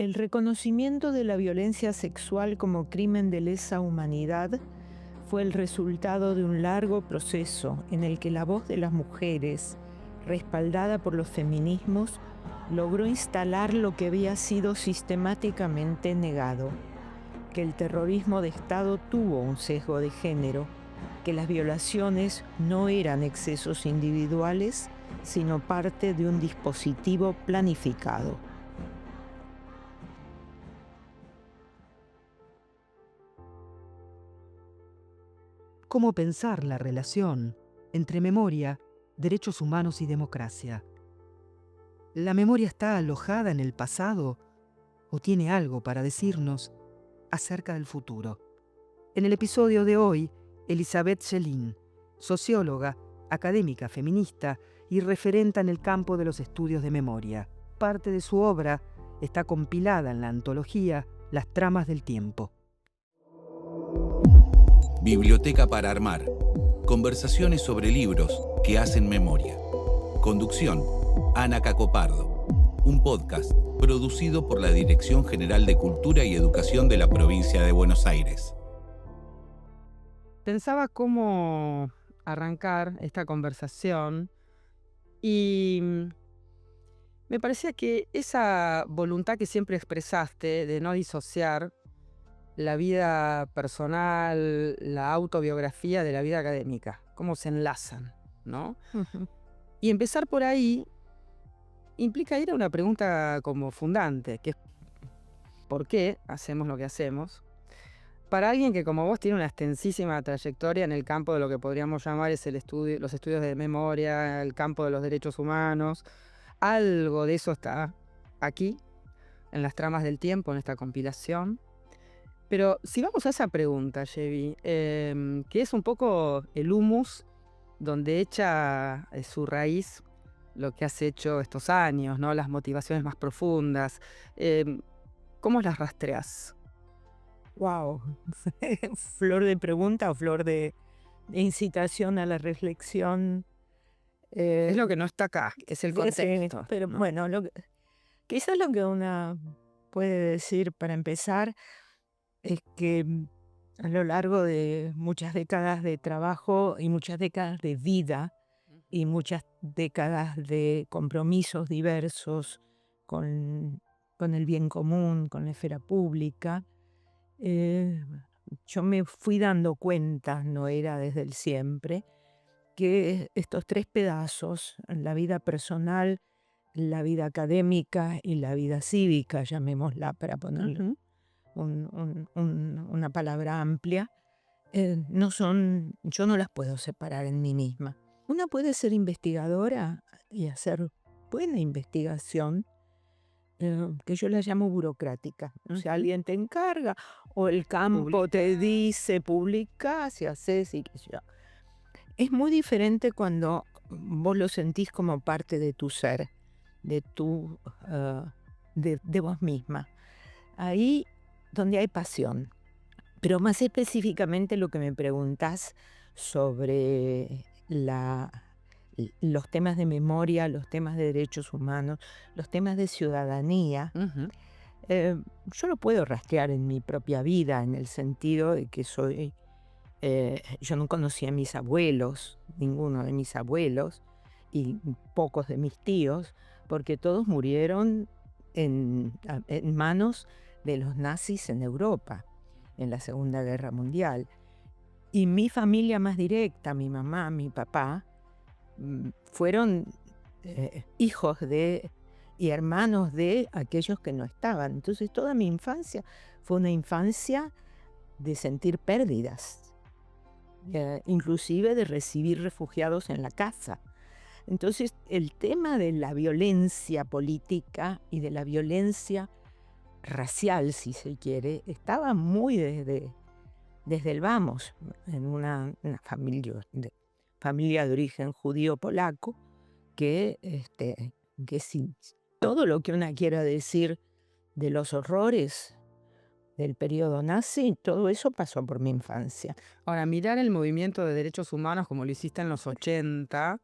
El reconocimiento de la violencia sexual como crimen de lesa humanidad fue el resultado de un largo proceso en el que la voz de las mujeres, respaldada por los feminismos, logró instalar lo que había sido sistemáticamente negado: que el terrorismo de Estado tuvo un sesgo de género, que las violaciones no eran excesos individuales, sino parte de un dispositivo planificado. Cómo pensar la relación entre memoria, derechos humanos y democracia. ¿La memoria está alojada en el pasado o tiene algo para decirnos acerca del futuro? En el episodio de hoy, Elisabeth Schelin, socióloga, académica feminista y referenta en el campo de los estudios de memoria. Parte de su obra está compilada en la antología Las tramas del tiempo. Biblioteca para armar. Conversaciones sobre libros que hacen memoria. Conducción, Ana Cacopardo. Un podcast producido por la Dirección General de Cultura y Educación de la Provincia de Buenos Aires. Pensaba cómo arrancar esta conversación y me parecía que esa voluntad que siempre expresaste de no disociar la vida personal, la autobiografía de la vida académica, cómo se enlazan, ¿no? Y empezar por ahí implica ir a una pregunta como fundante, que es ¿por qué hacemos lo que hacemos? Para alguien que como vos tiene una extensísima trayectoria en el campo de lo que podríamos llamar es los estudios de memoria, el campo de los derechos humanos, algo de eso está aquí, en las tramas del tiempo, en esta compilación. Pero si vamos a esa pregunta, Yevi, que es un poco el humus donde echa su raíz lo que has hecho estos años, ¿no? Las motivaciones más profundas, ¿cómo las rastreas? Wow, flor de pregunta o flor de incitación a la reflexión. Es lo que no está acá, es el contexto. Pero ¿no? bueno, quizás lo que una puede decir para empezar es que a lo largo de muchas décadas de trabajo y muchas décadas de vida y muchas décadas de compromisos diversos con, con el bien común, con la esfera pública, yo me fui dando cuenta, no era desde el siempre, que estos tres pedazos, la vida personal, la vida académica y la vida cívica, llamémosla para ponerle una palabra amplia, yo no las puedo separar en mí misma. Una puede ser investigadora y hacer buena investigación, que yo la llamo burocrática. O sea, alguien te encarga o el campo te dice, publicás y haces y qué sé yo. Es muy diferente cuando vos lo sentís como parte de tu ser, de vos misma. Ahí donde hay pasión. Pero más específicamente lo que me preguntás sobre los temas de memoria, los temas de derechos humanos, los temas de ciudadanía, yo lo puedo rastrear en mi propia vida, en el sentido de que yo no conocí a mis abuelos, ninguno de mis abuelos, y pocos de mis tíos, porque todos murieron en manos de los nazis en Europa, en la Segunda Guerra Mundial. Y mi familia más directa, mi mamá, mi papá, fueron hijos y hermanos de aquellos que no estaban. Entonces toda mi infancia fue una infancia de sentir pérdidas, inclusive de recibir refugiados en la casa. Entonces el tema de la violencia política y de la violencia racial, si se quiere, estaba muy desde el vamos, en una familia de origen judío-polaco, que todo lo que una quiera decir de los horrores del periodo nazi, todo eso pasó por mi infancia. Ahora, mirar el movimiento de derechos humanos como lo hiciste en los 80,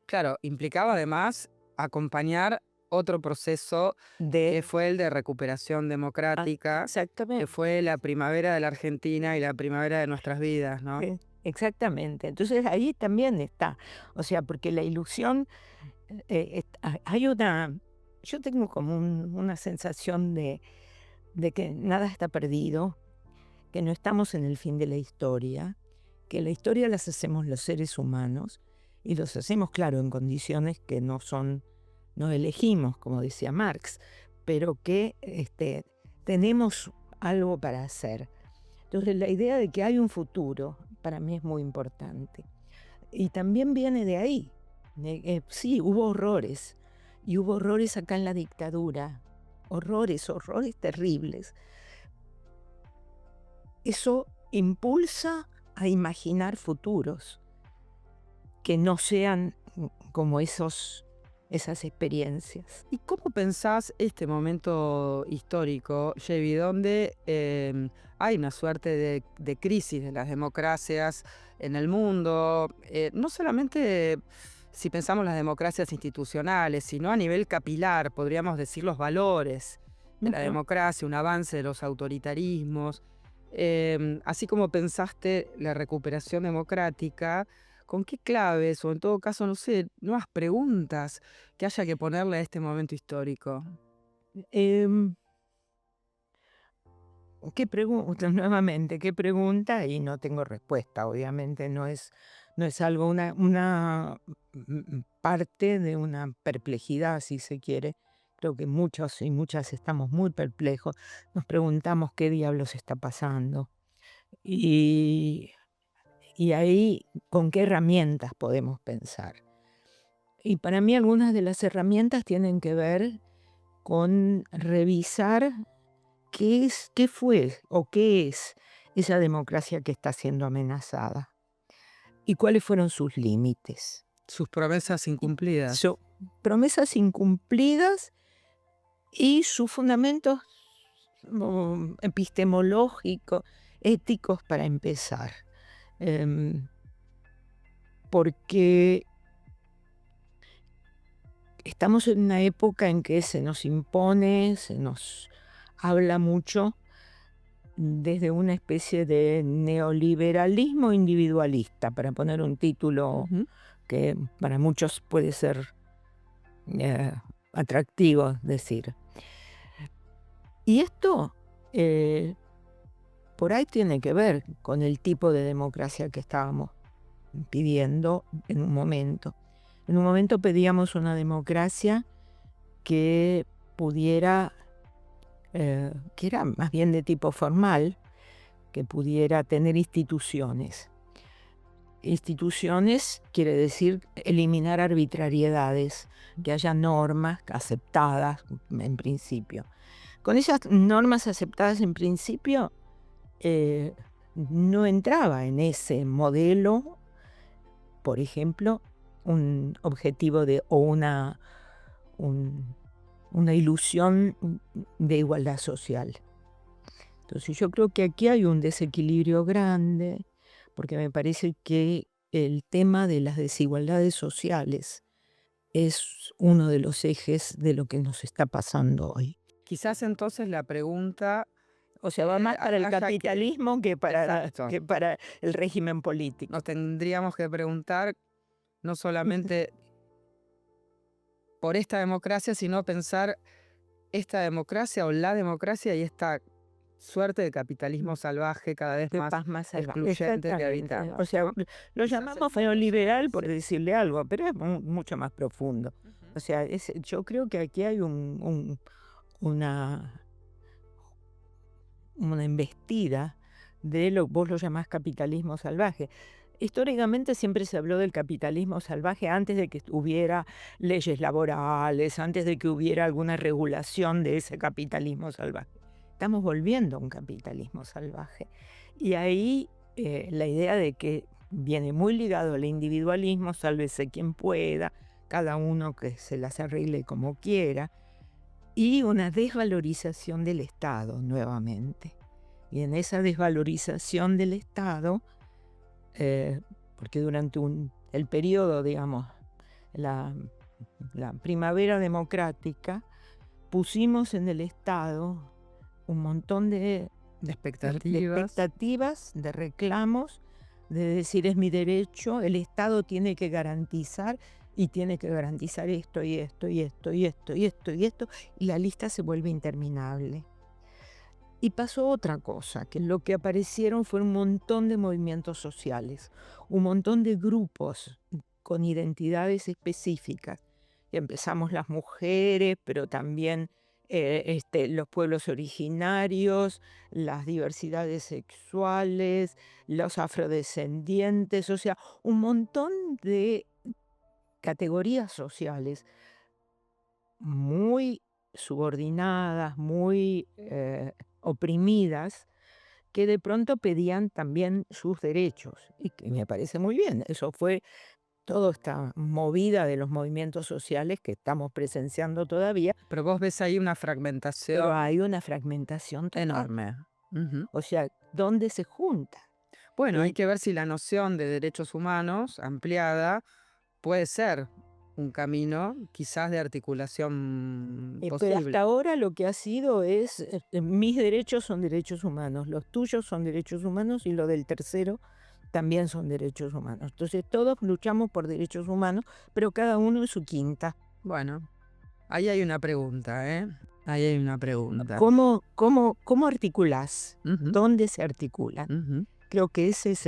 claro, implicaba además acompañar otro proceso que fue el de recuperación democrática, que Exactamente. fue la primavera de la Argentina y la primavera de nuestras vidas, ¿no? Exactamente. Entonces ahí también está. O sea, porque la ilusión, hay una, yo tengo como una sensación de que nada está perdido, que no estamos en el fin de la historia, que la historia las hacemos los seres humanos y los hacemos, claro, en condiciones que no elegimos, como decía Marx, pero que tenemos algo para hacer. Entonces la idea de que hay un futuro para mí es muy importante. Y también viene de ahí. Sí, hubo horrores, y hubo horrores acá en la dictadura, horrores terribles. Eso impulsa a imaginar futuros que no sean como esas experiencias. ¿Y cómo pensás este momento histórico, Yevi, donde hay una suerte de crisis de las democracias en el mundo? No solamente si pensamos las democracias institucionales, sino a nivel capilar, podríamos decir los valores de la democracia, un avance de los autoritarismos. Así como pensaste la recuperación democrática, ¿con qué claves o en todo caso, no sé, nuevas preguntas que haya que ponerle a este momento histórico? Em, ¿Qué pregunta? Nuevamente, ¿qué pregunta? Y no tengo respuesta, obviamente, no es algo, una parte de una perplejidad, si se quiere. Creo que muchos y muchas estamos muy perplejos. Nos preguntamos qué diablos está pasando. Y ahí, ¿con qué herramientas podemos pensar? Y para mí algunas de las herramientas tienen que ver con revisar qué fue o qué es esa democracia que está siendo amenazada y cuáles fueron sus límites. Sus promesas incumplidas. Promesas incumplidas y sus fundamentos epistemológicos, éticos para empezar. Porque estamos en una época en que se nos impone, se nos habla mucho desde una especie de neoliberalismo individualista, para poner un título que para muchos puede ser atractivo decir. Y esto por ahí tiene que ver con el tipo de democracia que estábamos pidiendo en un momento. En un momento pedíamos una democracia que pudiera, que era más bien de tipo formal, que pudiera tener instituciones. Instituciones quiere decir eliminar arbitrariedades, que haya normas aceptadas en principio. Con esas normas aceptadas en principio, no entraba en ese modelo, por ejemplo, un objetivo o una ilusión de igualdad social. Entonces yo creo que aquí hay un desequilibrio grande, porque me parece que el tema de las desigualdades sociales es uno de los ejes de lo que nos está pasando hoy. Quizás entonces la pregunta, O sea, va más para el haya capitalismo que para Exacto. el régimen político. nos tendríamos que preguntar no solamente por esta democracia, sino pensar esta democracia o la democracia y esta suerte de capitalismo salvaje cada vez De más paz más salvaje. excluyente que Exactamente. habitamos. O sea, lo Quizás llamamos el neoliberal por sí. decirle algo, pero es mucho más profundo. O sea, yo creo que aquí hay una embestida de lo que vos lo llamás capitalismo salvaje. Históricamente siempre se habló del capitalismo salvaje antes de que hubiera leyes laborales, antes de que hubiera alguna regulación de ese capitalismo salvaje. Estamos volviendo a un capitalismo salvaje. Y ahí la idea de que viene muy ligado al individualismo, sálvese quien pueda, cada uno que se las arregle como quiera, y una desvalorización del Estado nuevamente. Y en esa desvalorización del Estado, porque durante el periodo, digamos, la la primavera democrática, pusimos en el Estado un montón de expectativas, de reclamos, de decir es mi derecho, el Estado tiene que garantizar y tiene que garantizar esto y esto y esto y esto y esto y esto, y la lista se vuelve interminable. Y pasó otra cosa, que lo que aparecieron fue un montón de movimientos sociales, un montón de grupos con identidades específicas. Y empezamos las mujeres, pero también los pueblos originarios, las diversidades sexuales, los afrodescendientes, o sea, un montón de categorías sociales muy subordinadas, muy oprimidas, que de pronto pedían también sus derechos. Y que me parece muy bien. Eso fue toda esta movida de los movimientos sociales que estamos presenciando todavía, Pero vos ves ahí una pero fragmentación hay una fragmentación total. enorme. Ujú. O sea, ¿dónde se junta? Bueno, hay Y- que ver si la noción de derechos humanos ampliada puede ser un camino quizás de articulación Pero posible. hasta ahora lo que ha sido es, mis derechos son derechos humanos, los tuyos son derechos humanos y los del tercero también son derechos humanos. Entonces todos luchamos por derechos humanos, pero cada uno en su quinta. Bueno, ahí hay una pregunta, ¿eh? Ahí hay una pregunta. ¿Cómo articulás? Ujú, ¿Dónde se articulan? ujú. Creo que esa es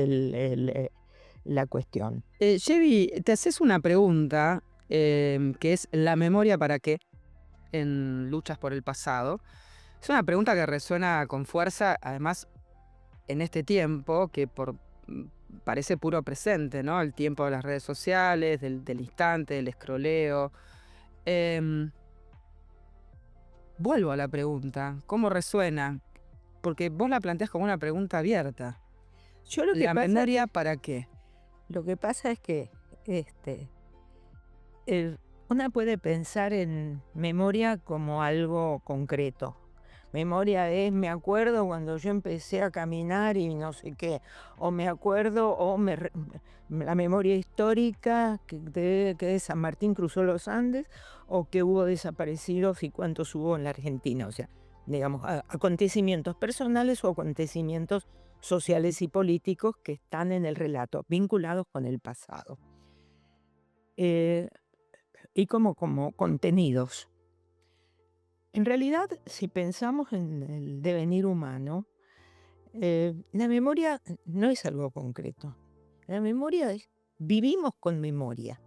la cuestión. Chevy, te haces una pregunta que es ¿la memoria para qué? En luchas por el pasado. Es una pregunta que resuena con fuerza, además, en este tiempo que parece puro presente, ¿no? El tiempo de las redes sociales, del instante, del escroleo. Em, Vuelvo a la pregunta, ¿cómo resuena? Porque vos la planteás como una pregunta abierta. Yo lo que ¿La pasa, memoria para qué? lo que pasa es que una puede pensar en memoria como algo concreto. Memoria es, me acuerdo cuando yo empecé a caminar y no sé qué, o me acuerdo, la memoria histórica que San Martín cruzó los Andes, o que hubo desaparecidos y cuántos hubo en la Argentina. O sea, digamos, acontecimientos personales o acontecimientos sociales y políticos que están en el relato, vinculados con el pasado. Eh, y como contenidos. En realidad, si pensamos en el devenir humano, la memoria no es algo concreto. La memoria vivimos con memoria,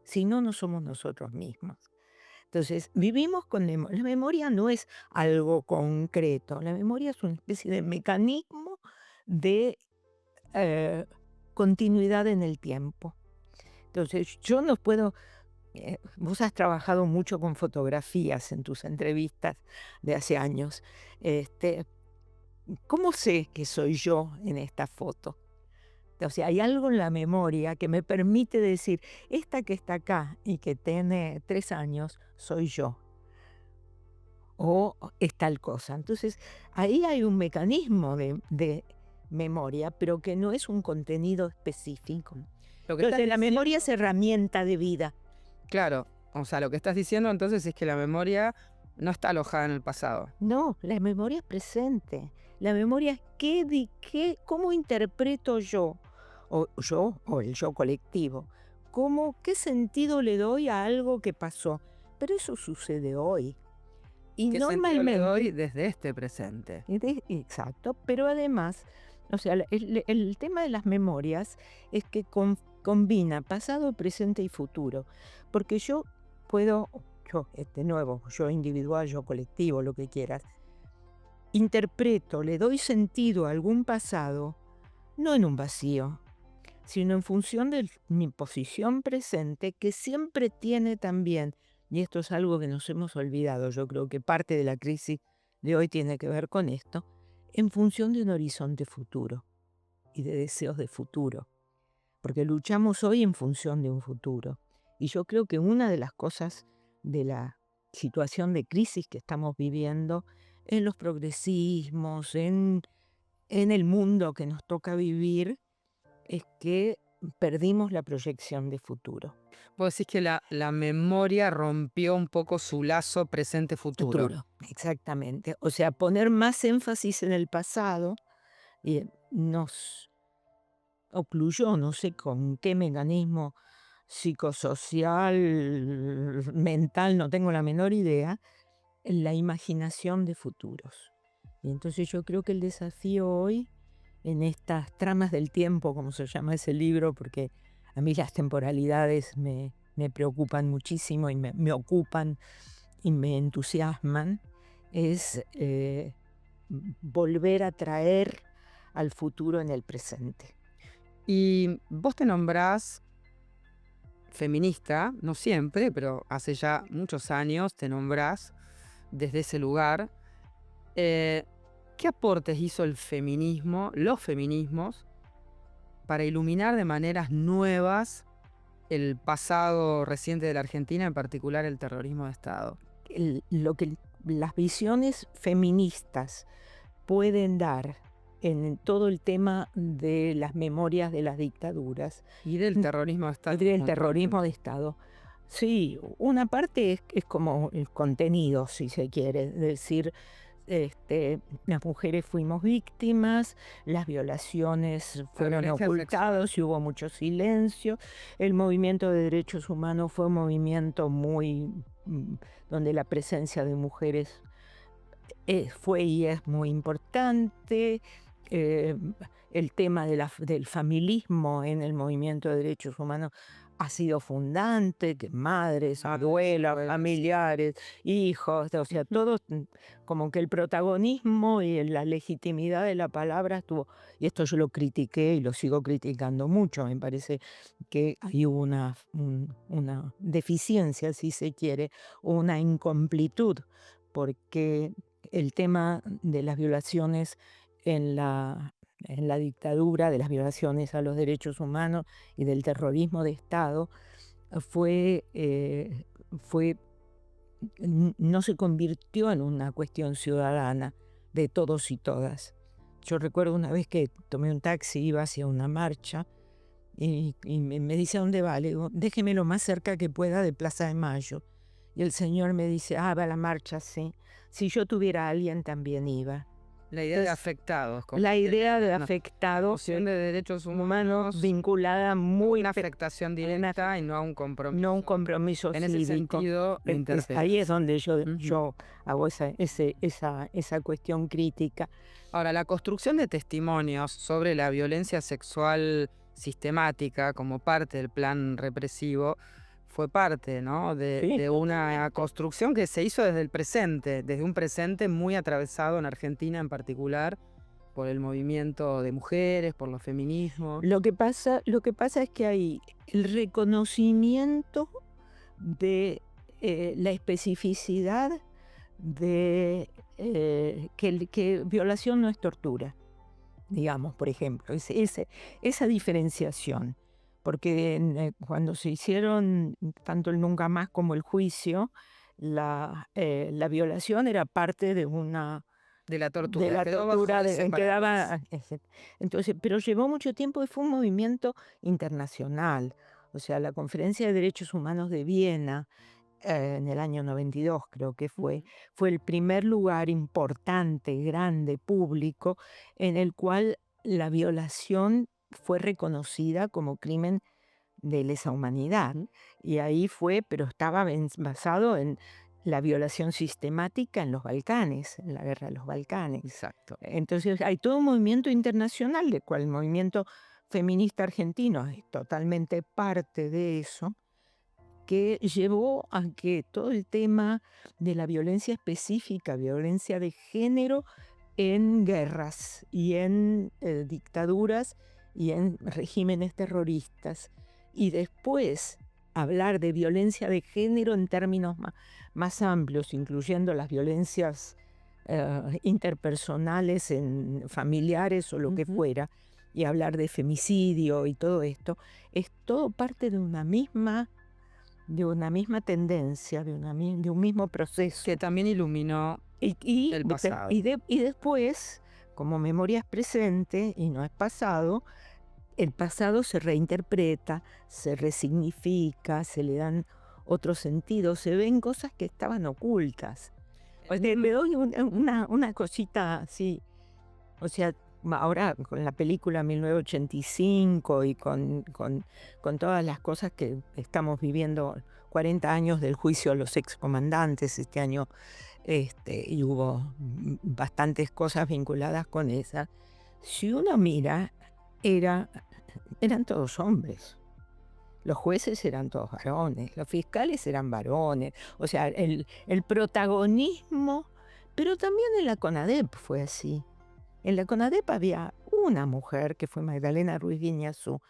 si no, no somos nosotros mismos. Entonces, vivimos con memoria. La memoria no es algo concreto, la memoria es una especie de mecanismo de continuidad en el tiempo. Entonces, yo no puedo. Vos has trabajado mucho con fotografías en tus entrevistas de hace años. ¿Cómo sé que soy yo en esta foto? O sea, hay algo en la memoria que me permite decir, esta que está acá y que tiene 3 años, soy yo. O es tal cosa. Entonces, ahí hay un mecanismo de memoria, pero que no es un contenido específico. Lo que Entonces, estás la memoria diciendo- es herramienta de vida. Claro, o sea, lo que estás diciendo entonces es que la memoria no está alojada en el pasado. No, la memoria es presente. La memoria es cómo interpreto yo, o el yo colectivo, qué sentido le doy a algo que pasó. Pero eso sucede hoy. Y ¿Qué sentido le doy normalmente, desde este presente? exacto, pero además, o sea, el tema de las memorias es que combina pasado, presente y futuro. Porque yo yo individual, yo colectivo, lo que quieras, interpreto, le doy sentido a algún pasado, no en un vacío, sino en función de mi posición presente, que siempre tiene también, y esto es algo que nos hemos olvidado, yo creo que parte de la crisis de hoy tiene que ver con esto, en función de un horizonte futuro y de deseos de futuro, porque luchamos hoy en función de un futuro. Y yo creo que una de las cosas de la situación de crisis que estamos viviendo en los progresismos, en el mundo que nos toca vivir, es que perdimos la proyección de futuro. Vos decís que la memoria rompió un poco su lazo presente-futuro. Exactamente. O sea, poner más énfasis en el pasado nos ocluyó, no sé con qué mecanismo psicosocial, mental, no tengo la menor idea, la imaginación de futuros. Y entonces yo creo que el desafío hoy, en estas tramas del tiempo, como se llama ese libro, porque a mí las temporalidades me preocupan muchísimo y me ocupan y me entusiasman, es volver a traer al futuro en el presente. Y vos te nombrás feminista, no siempre, pero hace ya muchos años te nombrás desde ese lugar. ¿Qué aportes hizo el feminismo, los feminismos, para iluminar de maneras nuevas el pasado reciente de la Argentina, en particular el terrorismo de Estado? Lo que las visiones feministas pueden dar en todo el tema de las memorias de las dictaduras y del terrorismo de Estado. Del terrorismo de Estado. Sí, una parte es como el contenido, si se quiere, es decir, las mujeres fuimos víctimas, las violaciones fueron ocultadas y hubo mucho silencio. El movimiento de derechos humanos fue un movimiento donde la presencia de mujeres fue y es muy importante. El tema del familismo en el movimiento de derechos humanos ha sido fundante, que madres, abuelas, familiares, hijos, o sea, todos, como que el protagonismo y la legitimidad de la palabra estuvo, y esto yo lo critiqué y lo sigo criticando mucho, me parece que hay una deficiencia, si se quiere, una incomplitud, porque el tema de las violaciones en la dictadura, de las violaciones a los derechos humanos y del terrorismo de Estado, no se convirtió en una cuestión ciudadana de todos y todas. Yo recuerdo una vez que tomé un taxi, iba hacia una marcha, y me dice, ¿a dónde va? Le digo, déjeme lo más cerca que pueda de Plaza de Mayo. Y el señor me dice, va a la marcha, sí. Si yo tuviera a alguien, también iba. La idea de afectados. La idea de afectados. Noción de derechos humanos vinculada muy... Una afectación directa y no a un compromiso. No un compromiso en ese sentido, ahí es donde yo hago esa cuestión crítica. Ahora, la construcción de testimonios sobre la violencia sexual sistemática como parte del plan represivo fue parte, ¿no? de una construcción que se hizo desde el presente, desde un presente muy atravesado en Argentina en particular por el movimiento de mujeres, por los feminismos. Lo que pasa es que hay el reconocimiento de la especificidad de que violación no es tortura, digamos, por ejemplo, esa diferenciación. Porque cuando se hicieron tanto el Nunca Más como el juicio, la violación era parte de una... De la tortura. De la tortura entonces, pero llevó mucho tiempo y fue un movimiento internacional. O sea, la Conferencia de Derechos Humanos de Viena, en el año 92 creo que fue el primer lugar importante, grande, público, en el cual la violación fue reconocida como crimen de lesa humanidad. Y ahí pero estaba basado en la violación sistemática en los Balcanes, en la guerra de los Balcanes. Exacto. Entonces hay todo un movimiento internacional, del cual el movimiento feminista argentino es totalmente parte de eso, que llevó a que todo el tema de la violencia específica, violencia de género en guerras y en dictaduras y en regímenes terroristas, y después hablar de violencia de género en términos más amplios, incluyendo las violencias interpersonales, familiares o lo que fuera, y hablar de femicidio y todo esto, es todo parte de una misma tendencia, de un mismo proceso. Que también iluminó el pasado. Y después, como memoria es presente y no es pasado, el pasado se reinterpreta, se resignifica, se le dan otros sentidos, se ven cosas que estaban ocultas. O sea, le doy una cosita así. O sea, ahora con la película 1985 y con todas las cosas que estamos viviendo, 40 años del juicio a los excomandantes este año, y hubo bastantes cosas vinculadas con esa. Si uno mira, eran todos hombres. Los jueces eran todos varones, los fiscales eran varones. O sea, el protagonismo, pero también en la CONADEP fue así. En la CONADEP había una mujer que fue Magdalena Ruiz Guiñazú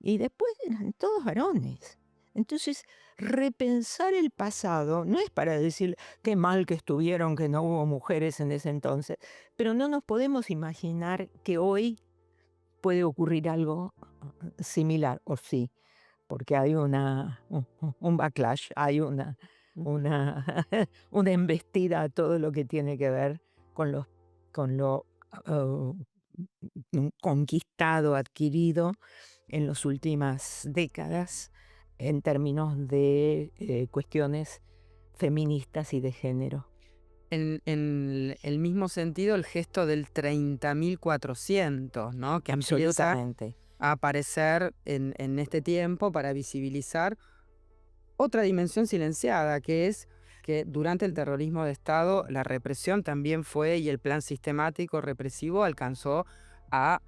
y después eran todos varones. Entonces, repensar el pasado no es para decir qué mal que estuvieron, que no hubo mujeres en ese entonces, pero no nos podemos imaginar que hoy puede ocurrir algo similar, o sí, porque hay un backlash, hay una embestida a todo lo que tiene que ver con lo conquistado, adquirido en las últimas décadas en términos de cuestiones feministas y de género. En el mismo sentido, el gesto del 30.400, ¿no? Que empieza Absolutamente. a aparecer en este tiempo para visibilizar otra dimensión silenciada, que es que durante el terrorismo de Estado la represión también fue, y el plan sistemático represivo alcanzó a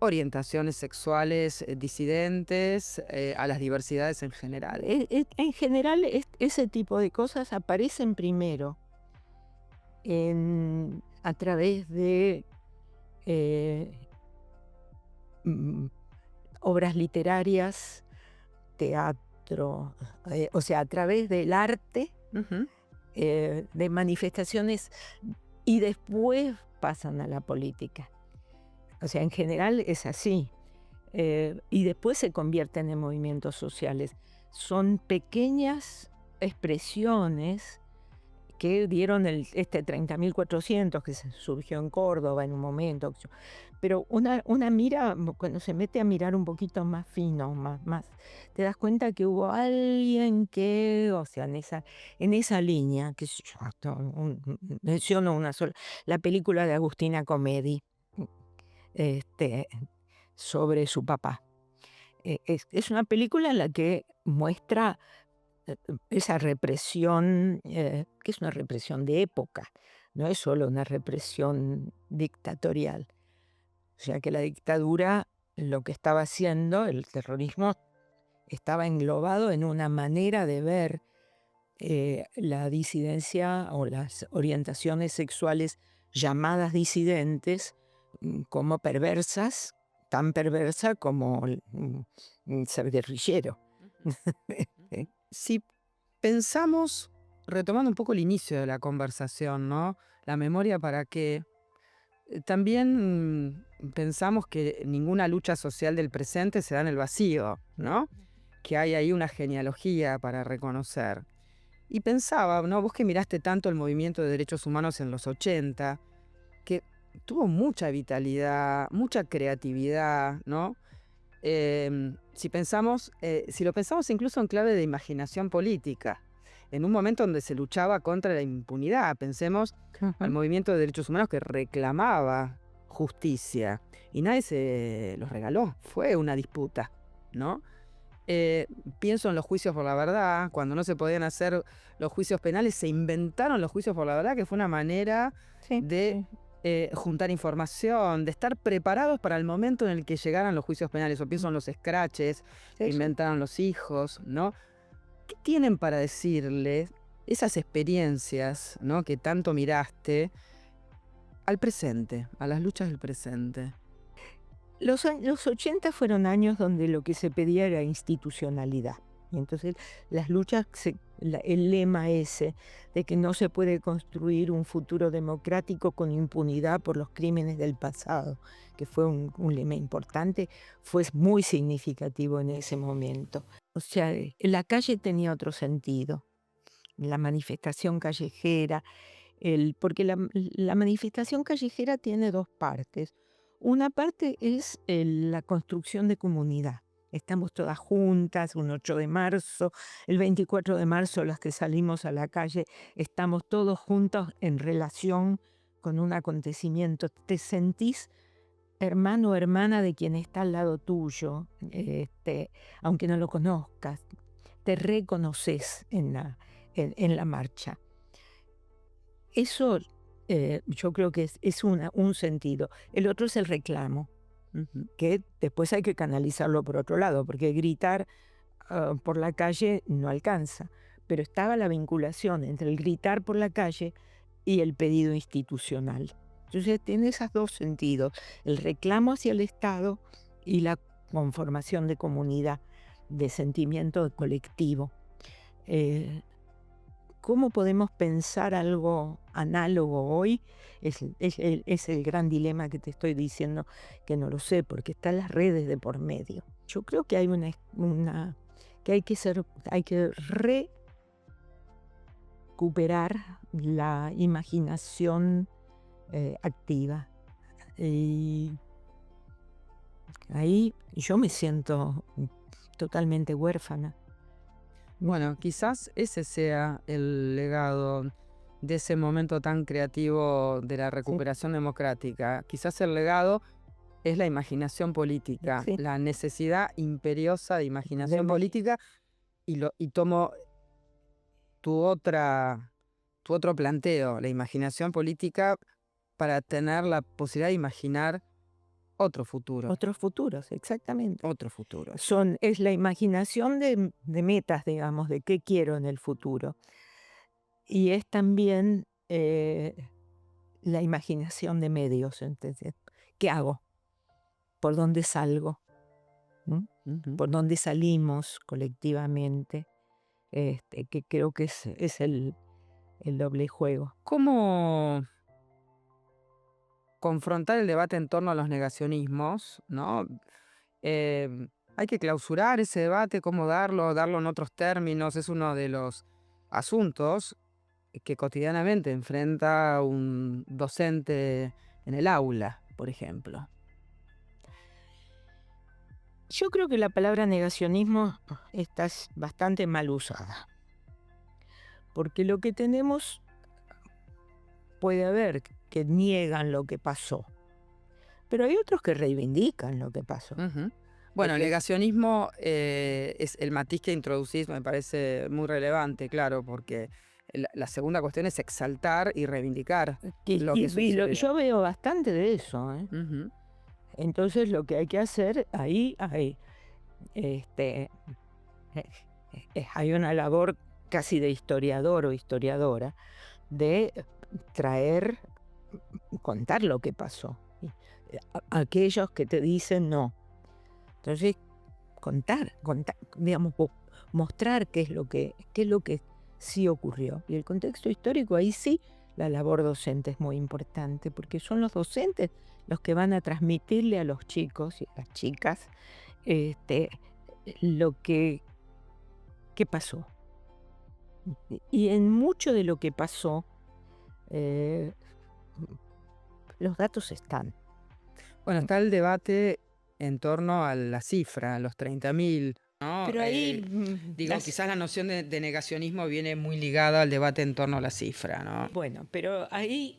orientaciones sexuales disidentes, a las diversidades en general. En general, ese tipo de cosas aparecen primero a través de obras literarias, teatro, o sea, a través del arte, de manifestaciones, y después pasan a la política. O sea, en general es así. Y después se convierten en movimientos sociales. Son pequeñas expresiones que dieron este 30.400 que surgió en Córdoba en un momento. Pero una mira, cuando se mete a mirar un poquito más fino, más, te das cuenta que hubo alguien que, o sea, en esa línea, que yo menciono una sola, la película de Agustina Comedi, sobre su papá. Es una película en la que muestra esa represión, que es una represión de época, no es solo una represión dictatorial. O sea que la dictadura, lo que estaba haciendo, el terrorismo, estaba englobado en una manera de ver la disidencia o las orientaciones sexuales llamadas disidentes como perversas, tan perversa como ser guerrillero. Si pensamos, retomando un poco el inicio de la conversación, ¿no? La memoria para qué. También pensamos que ninguna lucha social del presente se da en el vacío, ¿no? Que hay ahí una genealogía para reconocer. Y pensaba, ¿no? Vos que miraste tanto el movimiento de derechos humanos en los 80, que tuvo mucha vitalidad, mucha creatividad, ¿no? Si lo pensamos incluso en clave de imaginación política, en un momento donde se luchaba contra la impunidad, pensemos al movimiento de derechos humanos que reclamaba justicia y nadie se los regaló, fue una disputa, ¿no? Pienso en los juicios por la verdad, cuando no se podían hacer los juicios penales, se inventaron los juicios por la verdad, que fue una manera de juntar información, de estar preparados para el momento en el que llegaran los juicios penales. O pienso en los scratches que inventaron los hijos, ¿no? ¿Qué tienen para decirles esas experiencias, ¿no? que tanto miraste al presente, a las luchas del presente? Los 80 fueron años donde lo que se pedía era institucionalidad. Y entonces las luchas, el lema ese de que no se puede construir un futuro democrático con impunidad por los crímenes del pasado, que fue un lema importante, fue muy significativo en ese momento. O sea, la calle tenía otro sentido, la manifestación callejera, porque la manifestación callejera tiene dos partes. Una parte es la construcción de comunidad. Estamos todas juntas, un 8 de marzo, el 24 de marzo, las que salimos a la calle, estamos todos juntos en relación con un acontecimiento. Te sentís hermano o hermana de quien está al lado tuyo, aunque no lo conozcas, te reconoces en la marcha. Eso yo creo que es un sentido. El otro es el reclamo, que después hay que canalizarlo por otro lado, porque gritar por la calle no alcanza. Pero estaba la vinculación entre el gritar por la calle y el pedido institucional. Entonces tiene esos dos sentidos, el reclamo hacia el Estado y la conformación de comunidad, de sentimiento colectivo. ¿Cómo podemos pensar algo análogo hoy? Es el gran dilema que te estoy diciendo, que no lo sé, porque están las redes de por medio. Yo creo que hay hay que recuperar la imaginación activa. Y ahí yo me siento totalmente huérfana. Bueno, quizás ese sea el legado de ese momento tan creativo de la recuperación democrática. Quizás el legado es la imaginación política, Sí. la necesidad imperiosa de imaginación política, y tomo tu otro planteo, la imaginación política para tener la posibilidad de imaginar otro futuro. Otros futuros, exactamente. Otro futuro. Es la imaginación de metas, digamos, de qué quiero en el futuro. Y es también la imaginación de medios, ¿entendés? ¿Qué hago? ¿Por dónde salgo? ¿Por dónde salimos colectivamente? Que creo que es el doble juego. ¿Cómo confrontar el debate en torno a los negacionismos, ¿no? Hay que clausurar ese debate, cómo darlo en otros términos, es uno de los asuntos que cotidianamente enfrenta un docente en el aula, por ejemplo. Yo creo que la palabra negacionismo está bastante mal usada, porque lo que tenemos, puede haber que niegan lo que pasó, pero hay otros que reivindican lo que pasó. Bueno, el negacionismo es el matiz que introducís, me parece muy relevante, claro, porque la segunda cuestión es exaltar y reivindicar lo que sucedió. Yo veo bastante de eso, ¿eh? Entonces lo que hay que hacer ahí hay una labor casi de historiador o historiadora de contar lo que pasó. Aquellos que te dicen no. Entonces, contar, digamos, mostrar qué es lo que sí ocurrió. Y el contexto histórico, ahí sí, la labor docente es muy importante, porque son los docentes los que van a transmitirle a los chicos y a las chicas lo que pasó. Y en mucho de lo que pasó, los datos están. Bueno, está el debate en torno a la cifra, a los 30.000, ¿no? Pero ahí quizás la noción de negacionismo viene muy ligada al debate en torno a la cifra, ¿no? Bueno, pero ahí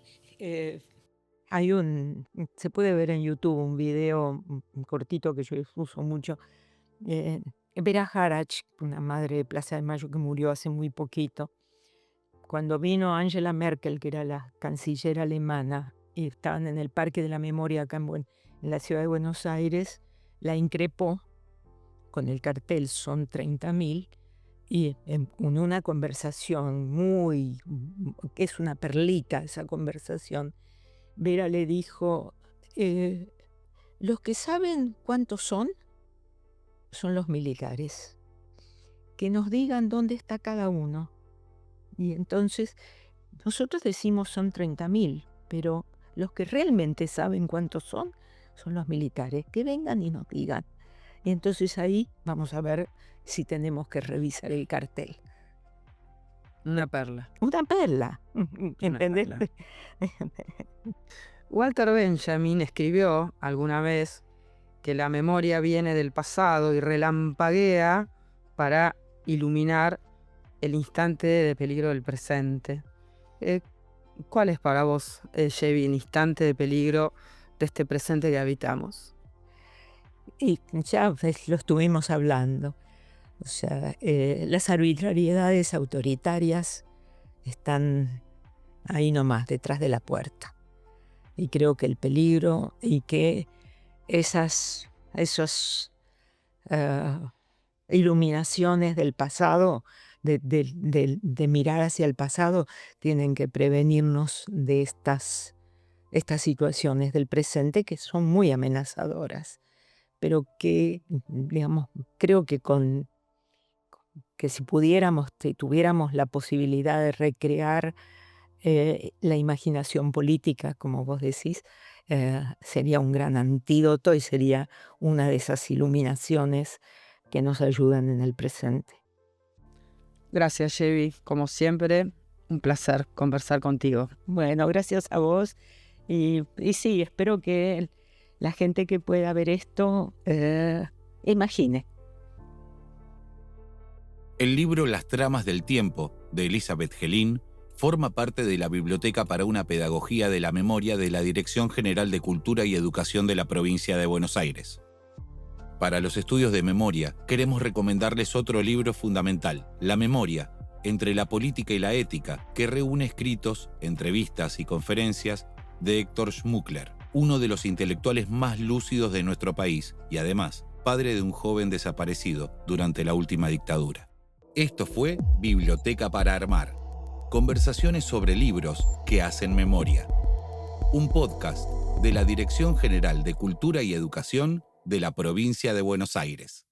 se puede ver en YouTube un video cortito que yo uso mucho. Vera Harach, una madre de Plaza de Mayo que murió hace muy poquito, cuando vino Angela Merkel, que era la canciller alemana, y estaban en el Parque de la Memoria acá en la ciudad de Buenos Aires, la increpó con el cartel "Son 30.000", y en una conversación es una perlita esa conversación, Vera le dijo, los que saben cuántos son los militares, que nos digan dónde está cada uno. Y entonces nosotros decimos son 30.000, pero los que realmente saben cuántos son los militares, que vengan y nos digan. Y entonces ahí vamos a ver si tenemos que revisar el cartel. Una perla. Una perla, ¿entendés? Walter Benjamin escribió alguna vez que la memoria viene del pasado y relampaguea para iluminar el instante de peligro del presente. ¿Cuál es para vos, Chevy, el instante de peligro de este presente que habitamos? Y ya lo estuvimos hablando. O sea, las arbitrariedades autoritarias están ahí nomás, detrás de la puerta. Y creo que el peligro y que esos iluminaciones del pasado, de mirar hacia el pasado, tienen que prevenirnos de estas situaciones del presente que son muy amenazadoras, pero que, digamos, creo que si tuviéramos la posibilidad de recrear la imaginación política, como vos decís, sería un gran antídoto y sería una de esas iluminaciones que nos ayudan en el presente. Gracias, Chevy. Como siempre, un placer conversar contigo. Bueno, gracias a vos. Y sí, espero que la gente que pueda ver esto imagine. El libro Las tramas del tiempo, de Elizabeth Gelin, forma parte de la Biblioteca para una Pedagogía de la Memoria de la Dirección General de Cultura y Educación de la Provincia de Buenos Aires. Para los estudios de memoria, queremos recomendarles otro libro fundamental, La memoria, entre la política y la ética, que reúne escritos, entrevistas y conferencias de Héctor Schmuckler, uno de los intelectuales más lúcidos de nuestro país y además, padre de un joven desaparecido durante la última dictadura. Esto fue Biblioteca para Armar. Conversaciones sobre libros que hacen memoria. Un podcast de la Dirección General de Cultura y Educación de la Provincia de Buenos Aires.